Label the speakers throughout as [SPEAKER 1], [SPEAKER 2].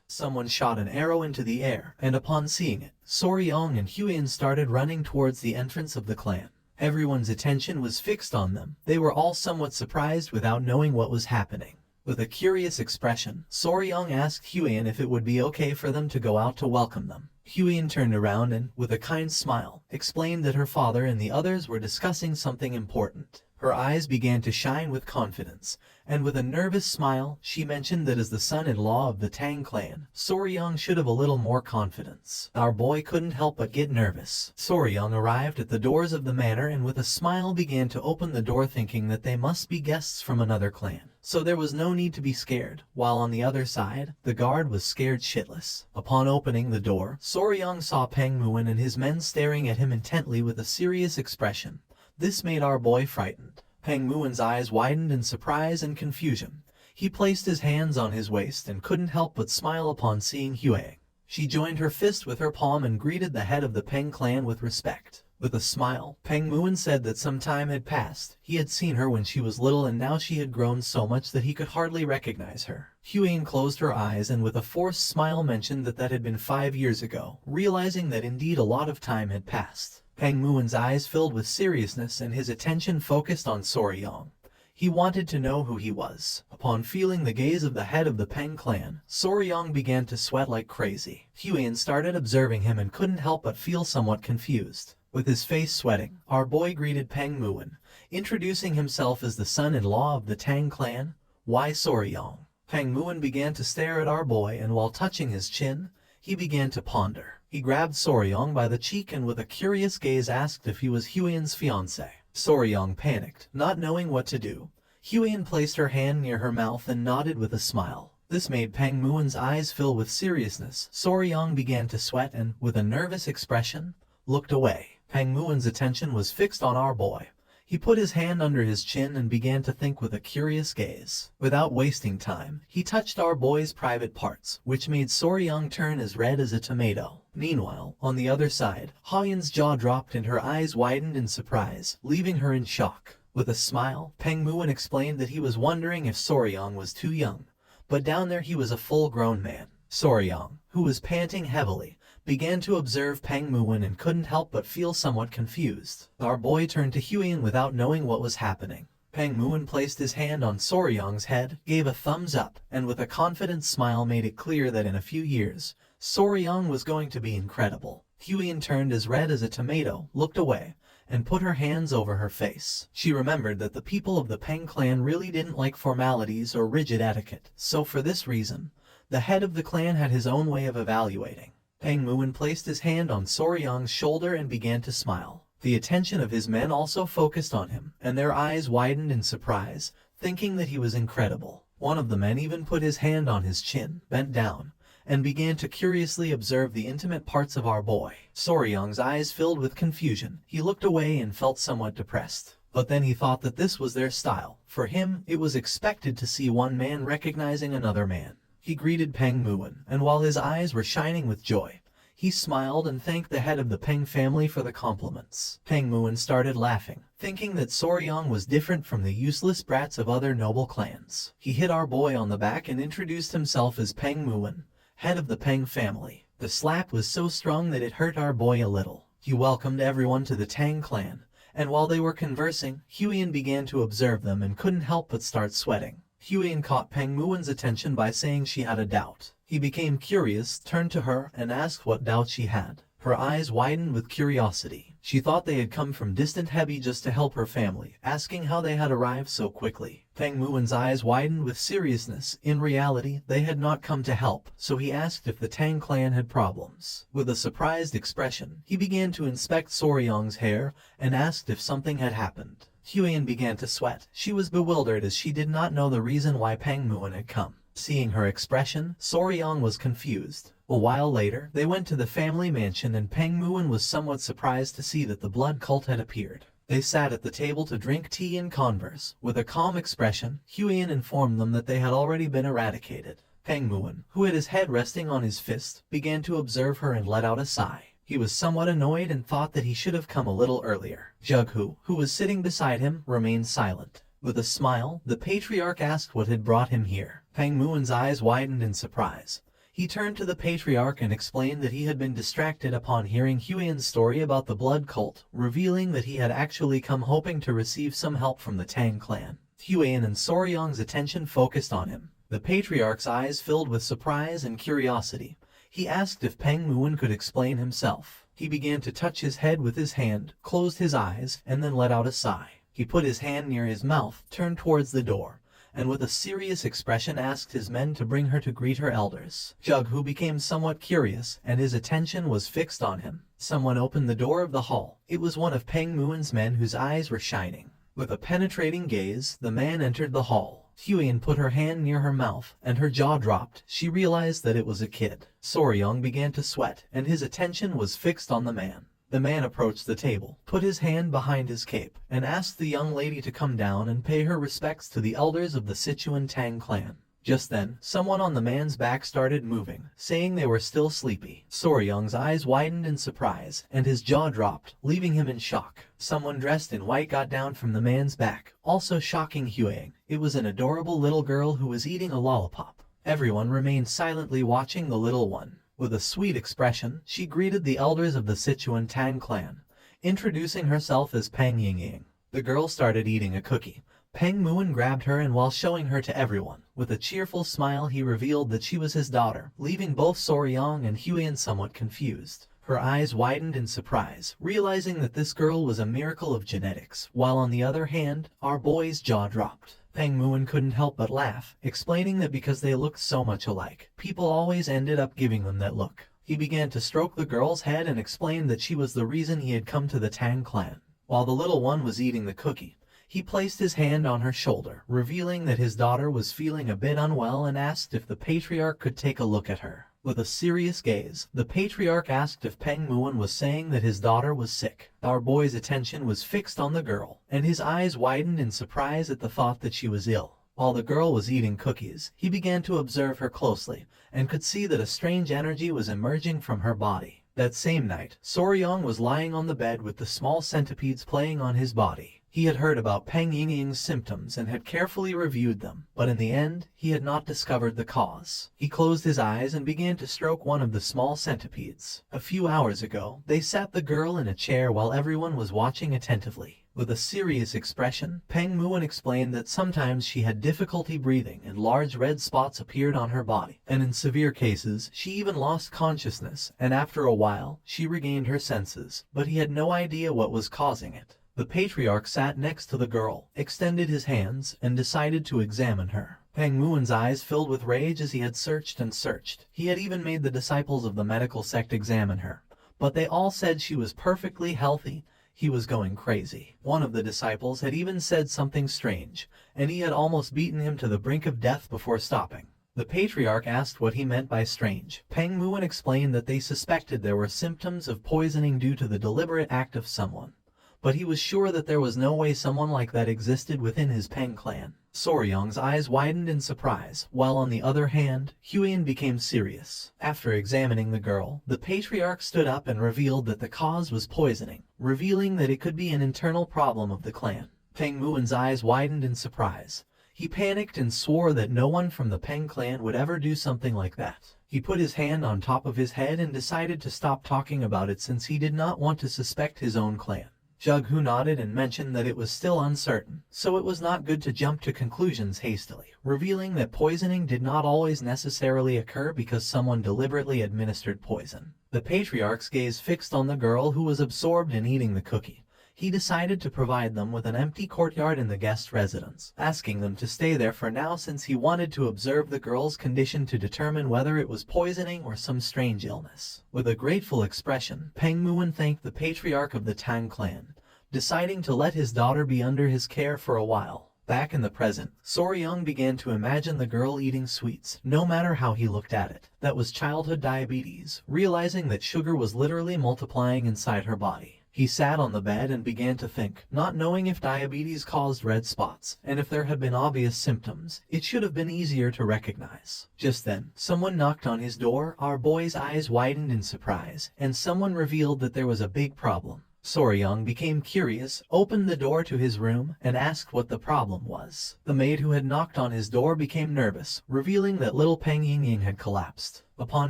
[SPEAKER 1] Someone shot an arrow into the air, and upon seeing it, Soryong and Huion started running towards the entrance of the clan. Everyone's attention was fixed on them. They were all somewhat surprised without knowing what was happening. With a curious expression, Soryong asked Huion if it would be okay for them to go out to welcome them. Huion turned around and, with a kind smile, explained that her father and the others were discussing something important. Her eyes began to shine with confidence, and with a nervous smile, she mentioned that as the son-in-law of the Tang clan, Soryong should have a little more confidence. Our boy couldn't help but get nervous. Soryong arrived at the doors of the manor and with a smile began to open the door, thinking that they must be guests from another clan. So there was no need to be scared, while on the other side, the guard was scared shitless. Upon opening the door, Soryong saw Peng Muin and his men staring at him intently with a serious expression. This made our boy frightened. Peng Muin's eyes widened in surprise and confusion. He placed his hands on his waist and couldn't help but smile upon seeing Huion. She joined her fist with her palm and greeted the head of the Peng clan with respect. With a smile, Peng Muin said that some time had passed. He had seen her when she was little and now she had grown so much that he could hardly recognize her. Huion closed her eyes and with a forced smile mentioned that had been 5 years ago, realizing that indeed a lot of time had passed. Peng Muin's eyes filled with seriousness and his attention focused on Soryong. He wanted to know who he was. Upon feeling the gaze of the head of the Peng clan, Soryong began to sweat like crazy. Huion started observing him and couldn't help but feel somewhat confused. With his face sweating, our boy greeted Peng Muin, introducing himself as the son-in-law of the Tang clan. Why Soryong? Peng Muin began to stare at our boy and while touching his chin, he began to ponder. He grabbed Soryong by the cheek and with a curious gaze asked if he was Huion's fiancé. Soryong panicked, not knowing what to do. Huion placed her hand near her mouth and nodded with a smile. This made Peng Muin's eyes fill with seriousness. Soryong began to sweat and, with a nervous expression, looked away. Peng Muin's attention was fixed on our boy. He put his hand under his chin and began to think with a curious gaze. Without wasting time, he touched our boy's private parts, which made Soryong turn as red as a tomato. Meanwhile, on the other side, Huion's jaw dropped and her eyes widened in surprise, leaving her in shock. With a smile, Peng Muin explained that he was wondering if Soryong was too young, but down there he was a full-grown man. Soryong, who was panting heavily, began to observe Peng Muin and couldn't help but feel somewhat confused. Our boy turned to Huion without knowing what was happening. Peng Muin placed his hand on Soryong's head, gave a thumbs up, and with a confident smile made it clear that in a few years, Soryong was going to be incredible. Huion turned as red as a tomato, looked away, and put her hands over her face. She remembered that the people of the Peng clan really didn't like formalities or rigid etiquette, so for this reason, the head of the clan had his own way of evaluating. Peng Muin placed his hand on Soryong's shoulder and began to smile. The attention of his men also focused on him, and their eyes widened in surprise, thinking that he was incredible. One of the men even put his hand on his chin, bent down, and began to curiously observe the intimate parts of our boy. Soryong's eyes filled with confusion. He looked away and felt somewhat depressed. But then he thought that this was their style. For him, it was expected to see one man recognizing another man. He greeted Peng Muin, and while his eyes were shining with joy, he smiled and thanked the head of the Peng family for the compliments. Peng Muin started laughing, thinking that Soryong was different from the useless brats of other noble clans. He hit our boy on the back and introduced himself as Peng Muin, head of the Peng family. The slap was so strong that it hurt our boy a little. He welcomed everyone to the Tang clan, and while they were conversing, Huion began to observe them and couldn't help but start sweating. Huion caught Peng Muin's attention by saying she had a doubt. He became curious, turned to her, and asked what doubt she had. Her eyes widened with curiosity. She thought they had come from distant Hebei just to help her family, asking how they had arrived so quickly. Peng Muin's eyes widened with seriousness. In reality, they had not come to help, so he asked if the Tang clan had problems. With a surprised expression, he began to inspect Soryong's hair and asked if something had happened. Huion began to sweat. She was bewildered as she did not know the reason why Peng Muin had come. Seeing her expression, Soryong was confused. A while later, they went to the family mansion and Peng Muin was somewhat surprised to see that the blood cult had appeared. They sat at the table to drink tea and converse. With a calm expression, Huion informed them that they had already been eradicated. Peng Muin, who had his head resting on his fist, began to observe her and let out a sigh. He was somewhat annoyed and thought that he should have come a little earlier. Jughu, who was sitting beside him, remained silent. With a smile, the patriarch asked what had brought him here. Peng Muin's eyes widened in surprise. He turned to the patriarch and explained that he had been distracted upon hearing Huiyen's story about the blood cult, revealing that he had actually come hoping to receive some help from the Tang clan. Huiyen and Soryong's attention focused on him. The patriarch's eyes filled with surprise and curiosity. He asked if Peng Muin could explain himself. He began to touch his head with his hand, closed his eyes, and then let out a sigh. He put his hand near his mouth, turned towards the door, and with a serious expression asked his men to bring her to greet her elders. Jug, who became somewhat curious, and his attention was fixed on him. Someone opened the door of the hall. It was one of Peng Muin's men whose eyes were shining. With a penetrating gaze, the man entered the hall. Huiyen put her hand near her mouth, and her jaw dropped. She realized that it was a kid. Soryong began to sweat, and his attention was fixed on the man. The man approached the table, put his hand behind his cape, and asked the young lady to come down and pay her respects to the elders of the Sichuan Tang clan. Just then, someone on the man's back started moving, saying they were still sleepy. Soryong's eyes widened in surprise, and his jaw dropped, leaving him in shock. Someone dressed in white got down from the man's back, also shocking Huiyen. It was an adorable little girl who was eating a lollipop. Everyone remained silently watching the little one. With a sweet expression, she greeted the elders of the Sichuan Tang clan, introducing herself as Peng Yingying. The girl started eating a cookie. Peng Muin grabbed her, and while showing her to everyone, with a cheerful smile he revealed that she was his daughter, leaving both Soryong and Huiyen somewhat confused. Her eyes widened in surprise, realizing that this girl was a miracle of genetics, while on the other hand, our boy's jaw dropped. Peng Muin couldn't help but laugh, explaining that because they looked so much alike, people always ended up giving them that look. He began to stroke the girl's head and explained that she was the reason he had come to the Tang clan. While the little one was eating the cookie, he placed his hand on her shoulder, revealing that his daughter was feeling a bit unwell and asked if the patriarch could take a look at her. With a serious gaze, the patriarch asked if Peng Muin was saying that his daughter was sick. Our boy's attention was fixed on the girl, and his eyes widened in surprise at the thought that she was ill. While the girl was eating cookies, he began to observe her closely, and could see that a strange energy was emerging from her body. That same night, Soryong was lying on the bed with the small centipedes playing on his body. He had heard about Peng Yingying's symptoms and had carefully reviewed them, but in the end, he had not discovered the cause. He closed his eyes and began to stroke one of the small centipedes. A few hours ago, they sat the girl in a chair while everyone was watching attentively. With a serious expression, Peng Muin explained that sometimes she had difficulty breathing and large red spots appeared on her body, and in severe cases, she even lost consciousness, and after a while, she regained her senses, but he had no idea what was causing it. The patriarch sat next to the girl, extended his hands, and decided to examine her. Peng Muin's eyes filled with rage as he had searched and searched. He had even made the disciples of the medical sect examine her, but they all said she was perfectly healthy. He was going crazy. One of the disciples had even said something strange, and he had almost beaten him to the brink of death before stopping. The patriarch asked what he meant by strange. Peng Muin explained that they suspected there were symptoms of poisoning due to the deliberate act of someone, but he was sure that there was no way someone like that existed within his Peng clan. Soryong's eyes widened in surprise, while on the other hand, Huiyen became serious. After examining the girl, the patriarch stood up and revealed that the cause was poisoning, revealing that it could be an internal problem of the clan. Peng Muin's eyes widened in surprise. He panicked and swore that no one from the Peng clan would ever do something like that. He put his hand on top of his head and decided to stop talking about it since he did not want to suspect his own clan. Jug Hu nodded and mentioned that it was still uncertain, so it was not good to jump to conclusions hastily, revealing that poisoning did not always necessarily occur because someone deliberately administered poison. The patriarch's gaze fixed on the girl who was absorbed in eating the cookie. He decided to provide them with an empty courtyard in the guest residence, asking them to stay there for now since he wanted to observe the girl's condition to determine whether it was poisoning or some strange illness. With a grateful expression, Peng Muin thanked the patriarch of the Tang clan, deciding to let his daughter be under his care for a while. Back in the present, Soryong began to imagine the girl eating sweets, no matter how he looked at it. That was childhood diabetes, realizing that sugar was literally multiplying inside her body. He sat on the bed and began to think, not knowing if diabetes caused red spots, and if there had been obvious symptoms, it should have been easier to recognize. Just then, someone knocked on his door. Our boy's eyes widened in surprise, and someone revealed that there was a big problem. Soryang became curious, opened the door to his room, and asked what the problem was. The maid who had knocked on his door became nervous, revealing that little Peng Yingying had collapsed. Upon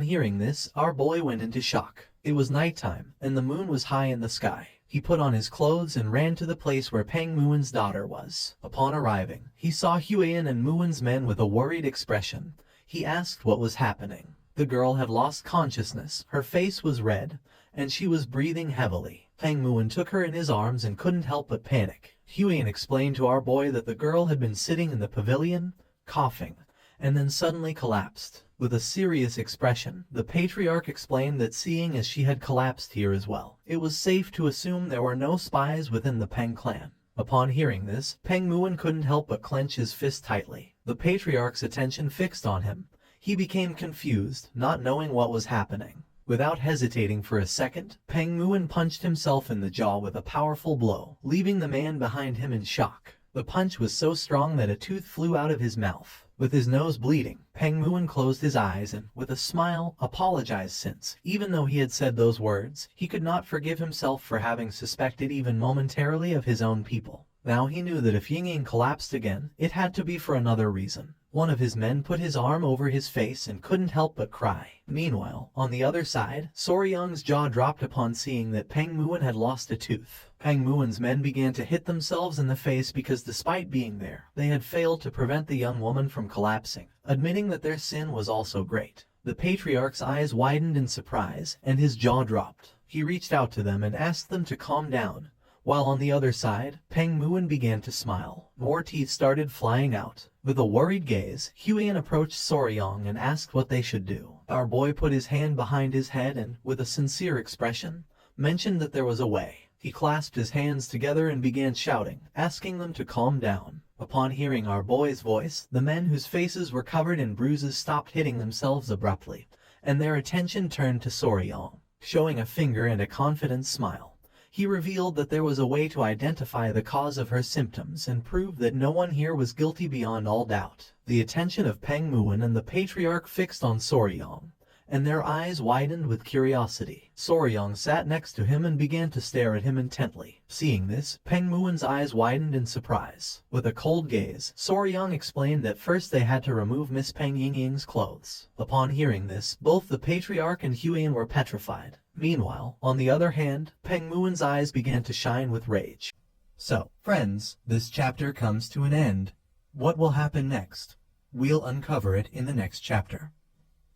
[SPEAKER 1] hearing this, our boy went into shock. It was nighttime, and the moon was high in the sky. He put on his clothes and ran to the place where Peng Muin's daughter was. Upon arriving, he saw Huiyin and Muin's men with a worried expression. He asked what was happening. The girl had lost consciousness, her face was red, and she was breathing heavily. Peng Muin took her in his arms and couldn't help but panic. Huiyin explained to our boy that the girl had been sitting in the pavilion, coughing, and then suddenly collapsed. With a serious expression, the patriarch explained that seeing as she had collapsed here as well, it was safe to assume there were no spies within the Peng clan. Upon hearing this, Peng Muin couldn't help but clench his fist tightly. The patriarch's attention fixed on him. He became confused, not knowing what was happening. Without hesitating for a second, Peng Muin punched himself in the jaw with a powerful blow, leaving the man behind him in shock. The punch was so strong that a tooth flew out of his mouth. With his nose bleeding, Peng Muin closed his eyes and, with a smile, apologized since, even though he had said those words, he could not forgive himself for having suspected even momentarily of his own people. Now he knew that if Yingying collapsed again, it had to be for another reason. One of his men put his arm over his face and couldn't help but cry. Meanwhile, on the other side, Soryang's jaw dropped upon seeing that Peng Muin had lost a tooth. Peng Muin's men began to hit themselves in the face because despite being there, they had failed to prevent the young woman from collapsing, admitting that their sin was also great. The patriarch's eyes widened in surprise, and his jaw dropped. He reached out to them and asked them to calm down. While on the other side, Peng Muin began to smile. More teeth started flying out. With a worried gaze, Huiyin approached Soryang and asked what they should do. Our boy put his hand behind his head and, with a sincere expression, mentioned that there was a way. He clasped his hands together and began shouting, asking them to calm down. Upon hearing our boy's voice, the men whose faces were covered in bruises stopped hitting themselves abruptly, and their attention turned to Soryang. Showing a finger and a confident smile, he revealed that there was a way to identify the cause of her symptoms and prove that no one here was guilty beyond all doubt. The attention of Peng Muin and the patriarch fixed on Soryang, and their eyes widened with curiosity. Soryang sat next to him and began to stare at him intently. Seeing this, Peng Muin's eyes widened in surprise. With a cold gaze, Soryang explained that first they had to remove Miss Peng Yingying's clothes. Upon hearing this, both the patriarch and Huiyin were petrified. Meanwhile, on the other hand, Peng Muin's eyes began to shine with rage. So, friends, this chapter comes to an end. What will happen next? We'll uncover it in the next chapter.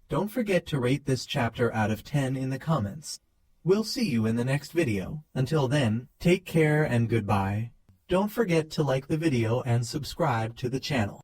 [SPEAKER 1] Don't forget to rate this chapter out of 10 in the comments. We'll see you in the next video. Until then, take care and goodbye. Don't forget to like the video and subscribe to the channel.